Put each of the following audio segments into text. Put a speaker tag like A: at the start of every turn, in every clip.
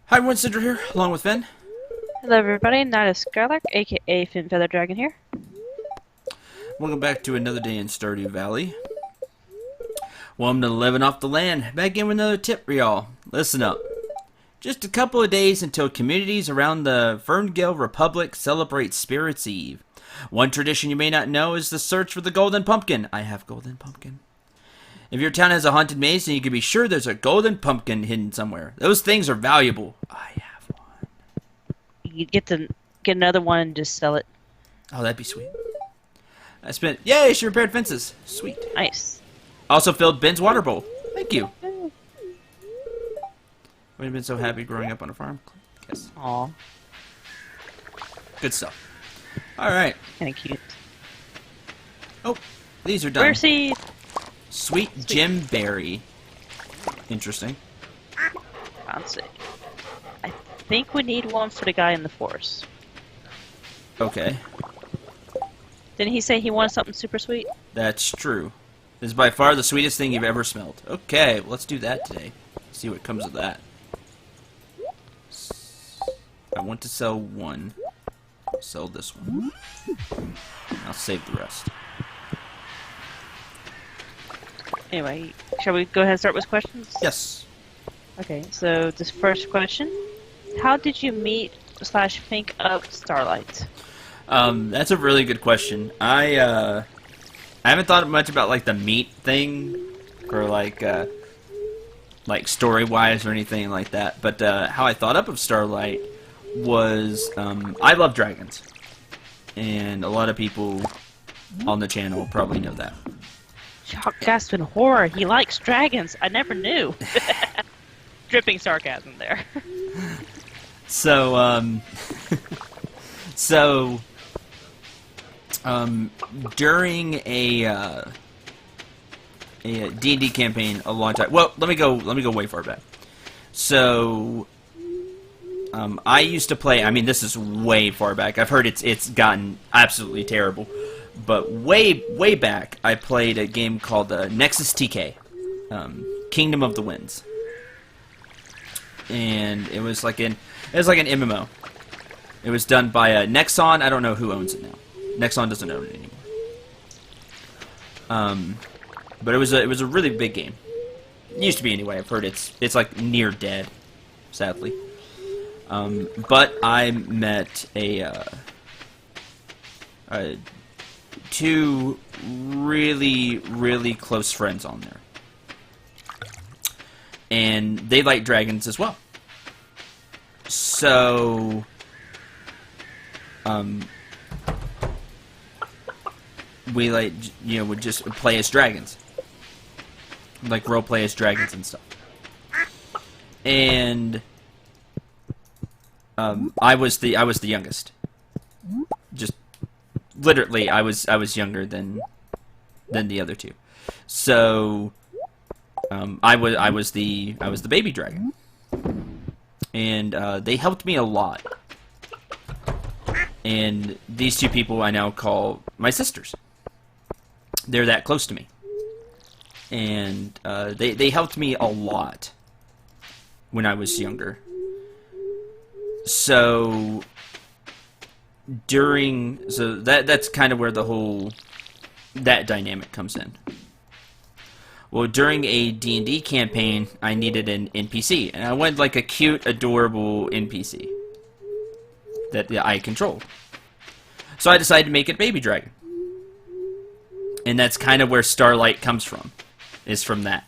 A: Hi everyone, Cendril here, along with Finn.
B: Hello everybody, Knight of Skylark, aka Fin Feather Dragon here.
A: Welcome back to another day in Stardew Valley. Welcome to Living Off the Land. Back in with another tip for y'all. Listen up. Just a couple of days until communities around the Ferngale Republic celebrate Spirits Eve. One tradition you may not know is the search for the golden pumpkin. I have golden pumpkin. If your town has a haunted maze, then you can be sure there's a golden pumpkin hidden somewhere. Those things are valuable. I have one.
B: You get another one and just sell it.
A: Oh, that'd be sweet. Yay, she repaired fences. Sweet.
B: Nice.
A: Also filled Ben's water bowl. Thank you. Would have been so happy growing up on a farm. Yes.
B: Aw.
A: Good stuff. Alright.
B: Kinda cute.
A: Oh, these are done.
B: Where's he?
A: Sweet Jim Berry. Interesting.
B: Fancy. I think we need one for the guy in the forest.
A: Okay.
B: Didn't he say he wanted something super sweet?
A: That's true. This is by far the sweetest thing you've ever smelled. Okay, well, let's do that today. See what comes of that. I want to sell one. Sell this one. I'll save the rest.
B: Anyway, shall we go ahead and start with questions?
A: Yes.
B: Okay, so this first question. How did you meet / think of Starlight?
A: That's a really good question. I haven't thought much about like the meat thing, or like story-wise or anything like that. But how I thought up of Starlight was I love dragons, and a lot of people on the channel probably know that.
B: Shock, gasp, and horror. He likes dragons. I never knew. Dripping sarcasm there.
A: So, during a D&D campaign a long time. Well, let me go way far back. So, I used to play. I mean, this is way far back. I've heard it's gotten absolutely terrible. But way back, I played a game called Nexus TK, Kingdom of the Winds, and it was like an MMO. It was done by Nexon. I don't know who owns it now. Nexon doesn't own it anymore. But it was a really big game. It used to be anyway. I've heard it's like near dead, sadly. But I met two really close friends on there, and they like dragons as well. So, we would just play as dragons, like role play as dragons and stuff. And I was the youngest. Just literally, I was younger than the other two. So I was the baby dragon, and they helped me a lot. And these two people I now call my sisters. They're that close to me, and they helped me a lot when I was younger. So that's kind of where that dynamic comes in. Well, during a D&D campaign, I needed an NPC, and I wanted like a cute, adorable NPC that I controlled. So I decided to make it Baby Dragon. And that's kind of where Starlight comes from, is from that.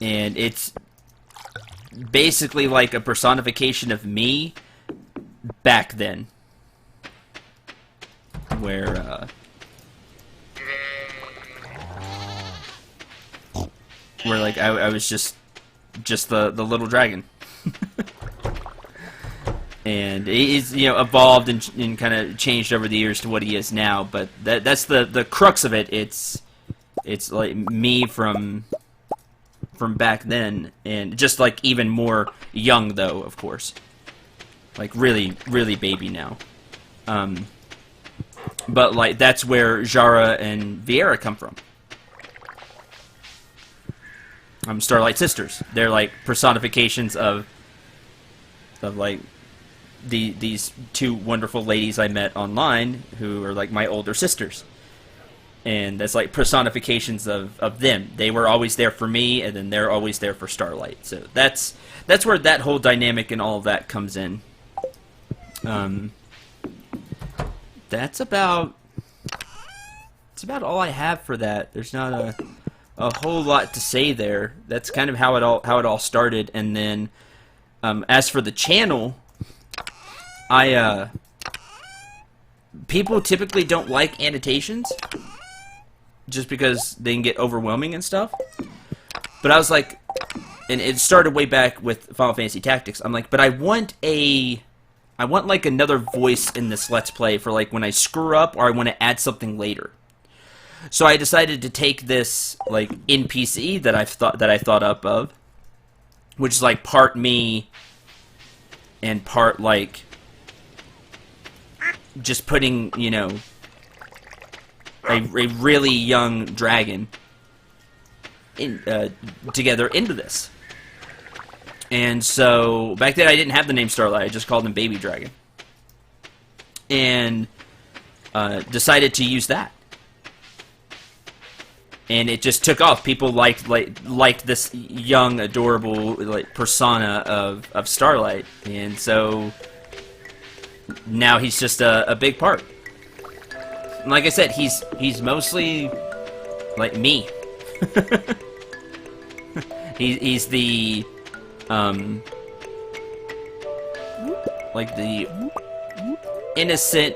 A: And it's basically like a personification of me back then, where like I was just the little dragon. And he's evolved and kind of changed over the years to what he is now, but that's the crux of it. It's like me from back then, and just like even more young though, of course. Like really baby now. But like that's where Jara and Vieira come from. Starlight sisters. They're like personifications of like these two wonderful ladies I met online who are like my older sisters. And that's like personifications of them. They were always there for me, and then they're always there for Starlight. So that's where that whole dynamic and all of that comes in. That's about all I have for that. There's not a whole lot to say there. That's kind of how it all started. And then as for the channel, people typically don't like annotations just because they can get overwhelming and stuff. But I was like, and it started way back with Final Fantasy Tactics. I'm like, but I want like another voice in this Let's Play for like when I screw up or I want to add something later. So I decided to take this like NPC that I thought up of, which is like part me and part like just putting, you know, a really young dragon together into this. And so back then I didn't have the name Starlight. I just called him Baby Dragon, and decided to use that. And it just took off. People liked this young, adorable like persona of Starlight, and so now he's just a big part. And like I said, he's mostly like me. He's the like the innocent,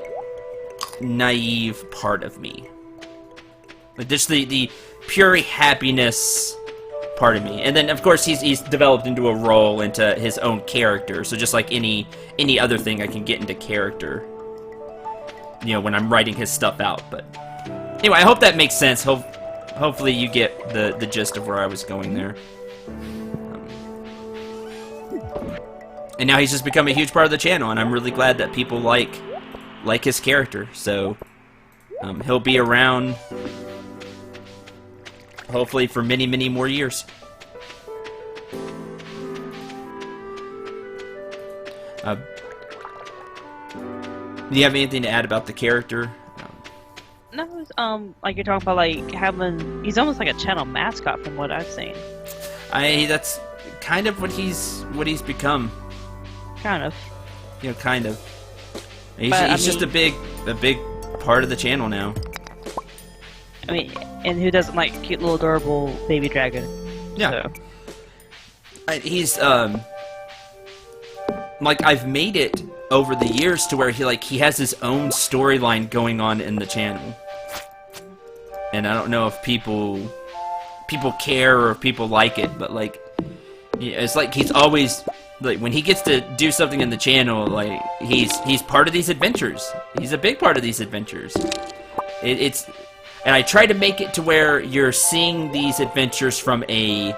A: naive part of me. Like just the pure happiness part of me. And then of course he's developed into a role, into his own character. So just like any other thing, I can get into character, you know, when I'm writing his stuff out. But anyway, I hope that makes sense. Hopefully you get the gist of where I was going there. And now he's just become a huge part of the channel, and I'm really glad that people like his character. So he'll be around hopefully for many, many more years. Do you have anything to add about the character?
B: No, like you're talking about, like having, he's almost like a channel mascot from what I've seen.
A: That's kind of what he's become.
B: Kind of.
A: You know, kind of. He's just a big part of the channel now.
B: I mean, and who doesn't like cute little adorable baby dragon?
A: Yeah. So. He's like, I've made it over the years to where he has his own storyline going on in the channel. And I don't know if people care or if people like it, but like, it's like he's always, like, when he gets to do something in the channel, like he's part of these adventures. He's a big part of these adventures. And I try to make it to where you're seeing these adventures from a.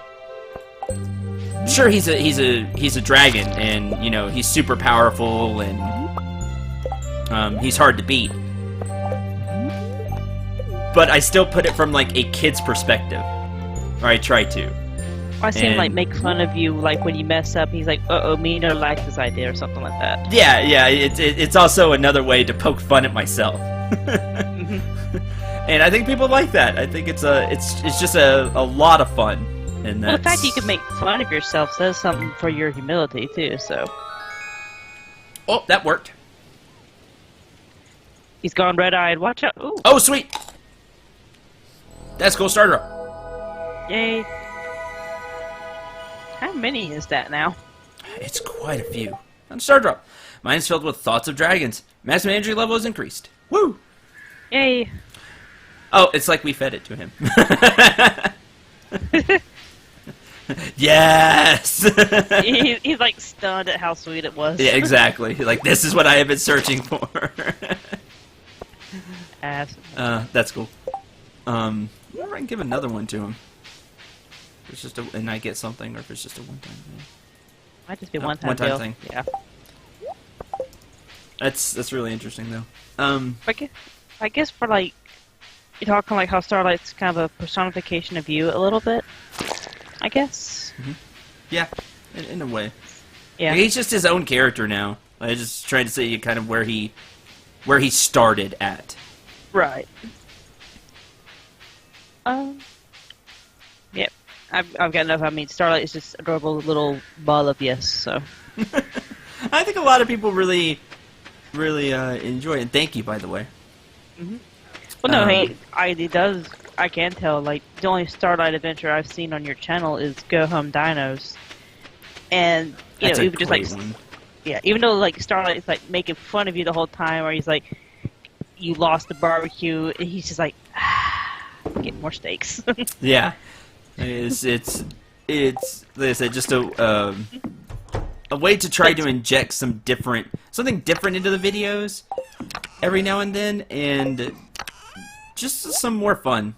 A: Sure, he's a dragon, and you know he's super powerful, and he's hard to beat. But I still put it from like a kid's perspective, or I try to.
B: I see him like make fun of you, like when you mess up. He's like, "Uh-oh, me don't like this idea," or something like that.
A: Yeah. It's also another way to poke fun at myself. And I think people like that. I think it's just a lot of fun. And
B: well, the fact that you can make fun of yourself says something for your humility too. So.
A: Oh, that worked.
B: He's gone red-eyed. Watch out! Ooh.
A: Oh, sweet. That's cool. Starter.
B: Yay! How many is that now?
A: It's quite a few. On Star Drop. Mine's filled with thoughts of dragons. Maximum energy level is increased. Woo!
B: Yay!
A: Oh, it's like we fed it to him. Yes!
B: He's like stunned at how sweet it was.
A: Yeah, exactly. Like, this is what I have been searching for. That's cool. I wonder if I can give another one to him. If it's just and I get something, or if it's just a one-time thing.
B: Might just be one-time deal.
A: Thing.
B: Yeah.
A: That's really interesting, though.
B: I guess for like, you're talking like how Starlight's kind of a personification of you a little bit. I guess.
A: Yeah, in a way.
B: Yeah.
A: He's just his own character now. I just trying to say kind of where he started at.
B: Right. Yep. I've got enough. I mean, Starlight is just adorable little ball of yes. So.
A: I think a lot of people really enjoy it. And thank you, by the way.
B: Well, no, he does. I can tell. Like the only Starlight adventure I've seen on your channel is Go Home Dinos, and you
A: That's
B: know,
A: a
B: even just like,
A: great one.
B: yeah, even though like Starlight is like making fun of you the whole time, or he's like, you lost the barbecue, and he's just like, get more steaks.
A: Yeah, it's like I said, just a way to try to inject something different into the videos every now and then, and just some more fun.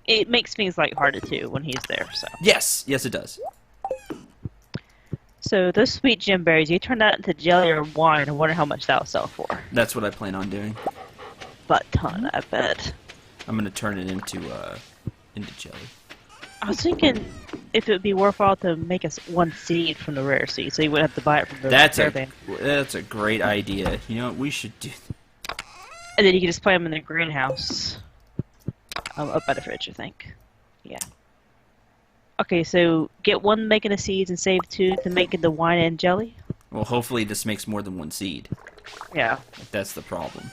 B: It makes things lighthearted too when he's there. So
A: Yes, it does.
B: so those sweet gem berries, you turn that into jelly or wine. I wonder how much that'll sell for.
A: That's what I plan on doing.
B: Butt ton, I bet.
A: I'm gonna turn it into jelly.
B: I was thinking if it would be worthwhile to make us one seed from the rare seed, so you wouldn't have to buy it from the caravan.
A: That's a great idea. You know what we should do?
B: And then you can just plant them in the greenhouse. Up by the fridge, I think. Yeah. Okay, so get one making the seeds and save two to make the wine and jelly?
A: Well, hopefully this makes more than one seed.
B: Yeah.
A: If that's the problem.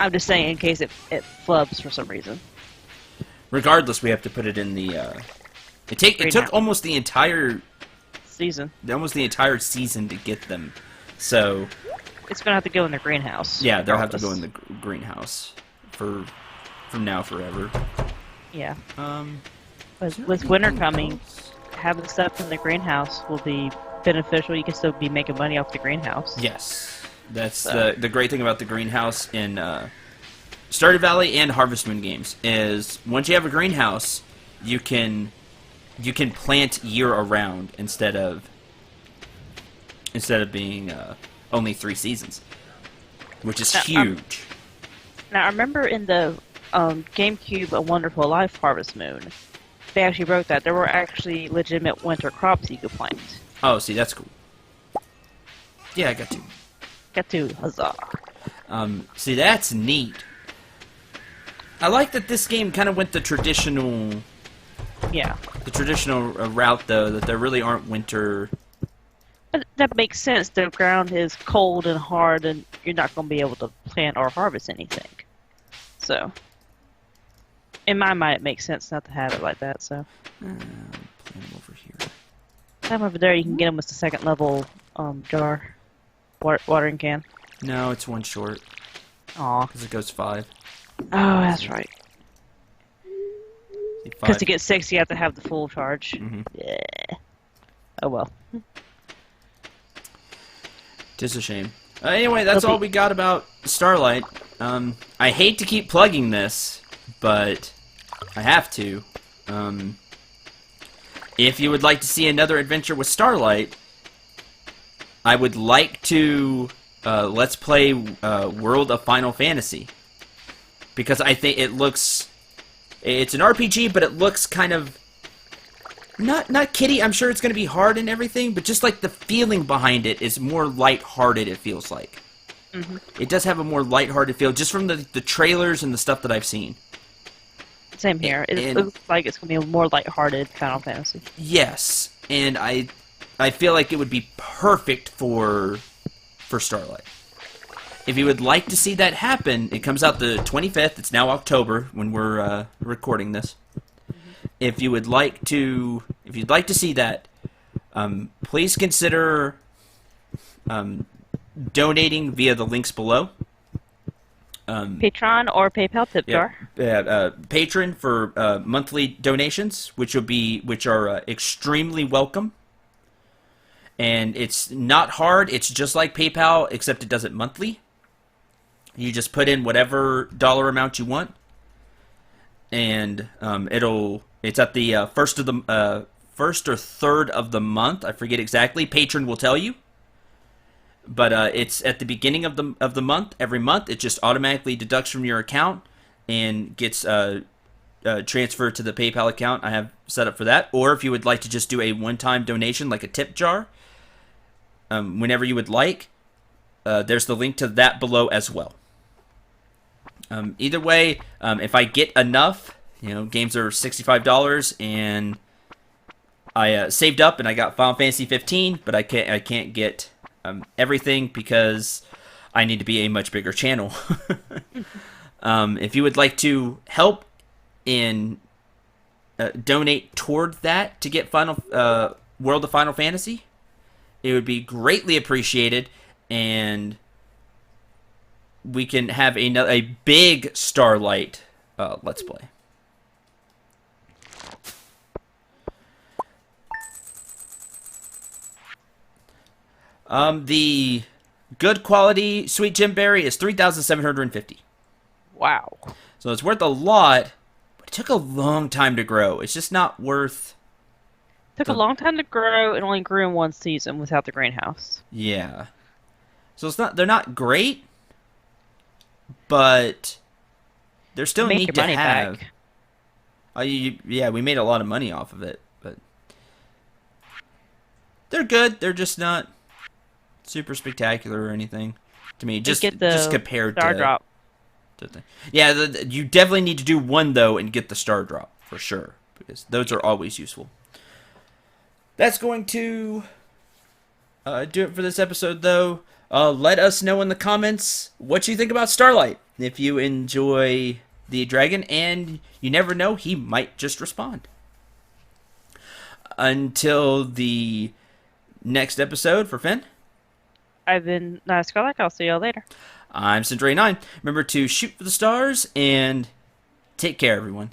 B: I'm just saying in case it flubs for some reason.
A: Regardless, we have to put it in the. It took almost the entire
B: season
A: to get them, so.
B: It's gonna have to go in the greenhouse.
A: Yeah, they'll have to go in the greenhouse from now forever.
B: Yeah. With winter coming, having stuff in the greenhouse will be beneficial. You can still be making money off the greenhouse.
A: Yes, that's the great thing about the greenhouse in Stardew Valley and Harvest Moon games is once you have a greenhouse, you can plant year around instead of being only 3 seasons, which is huge.
B: Now I remember in the GameCube, A Wonderful Life Harvest Moon, they actually wrote that there were actually legitimate winter crops you could plant.
A: Oh, see, that's cool. Yeah, I got to.
B: Got to, huzzah.
A: See, that's neat. I like that this game kind of went the traditional...
B: Yeah.
A: The traditional route, though, that there really aren't winter...
B: But that makes sense. The ground is cold and hard, and you're not going to be able to plant or harvest anything. So, in my mind, it makes sense not to have it like that, so...
A: plant them over here.
B: Time over there, you can get them with the second level jar. Watering can.
A: No, it's 1 short.
B: Aw.
A: Because it goes 5.
B: Oh, that's right.
A: See, 5.
B: Because to get 6, you have to have the full charge. Yeah. Oh well.
A: Tis a shame. Anyway, that's all we got about Starlight. I hate to keep plugging this, but I have to. If you would like to see another adventure with Starlight, I would like to let's play World of Final Fantasy. Because I think it looks... It's an RPG, but it looks kind of... Not kiddie. I'm sure it's going to be hard and everything, but just like the feeling behind it is more lighthearted, it feels like. It does have a more lighthearted feel, just from the trailers and the stuff that I've seen.
B: Same here. It looks like it's going to be a more lighthearted Final Fantasy.
A: Yes, and I feel like it would be perfect for Starlight. If you would like to see that happen, it comes out the 25th. It's now October when we're recording this. If you'd like to see that, please consider donating via the links below.
B: Patreon or PayPal tip jar.
A: Patron for monthly donations, which are extremely welcome. And it's not hard. It's just like PayPal, except it does it monthly. You just put in whatever dollar amount you want, and it's at the first or third of the month. I forget exactly. Patron will tell you, but it's at the beginning of the month. Every month, it just automatically deducts from your account and gets transfer to the PayPal account I have set up for that. Or if you would like to just do a one-time donation, like a tip jar, whenever you would like, there's the link to that below as well. Either way, if I get enough, games are $65, and I saved up and I got Final Fantasy 15, but I can't get everything because I need to be a much bigger channel. If you would like to help and donate toward that to get World of Final Fantasy, it would be greatly appreciated, and we can have a big Starlight Let's Play. The good quality Sweet Gem Berry is 3,750.
B: Wow.
A: So it's worth a lot, but it took a long time to grow. It's just not worth...
B: Took a long time to grow and only grew in one season without the greenhouse.
A: Yeah. So they're not great, but they're still neat to have. Yeah, we made a lot of money off of it, but they're good. They're just not super spectacular or anything to me. Just compared
B: Star
A: to
B: Drop.
A: Yeah, you definitely need to do one though and get the Star Drop for sure, because those are always useful. That's going to do it for this episode, though. Let us know in the comments what you think about Starlight. If you enjoy the dragon, and you never know, he might just respond. Until the next episode for Finn.
B: I've been Nice Garlic. I'll see y'all later.
A: I'm Cendril9. Remember to shoot for the stars, and take care, everyone.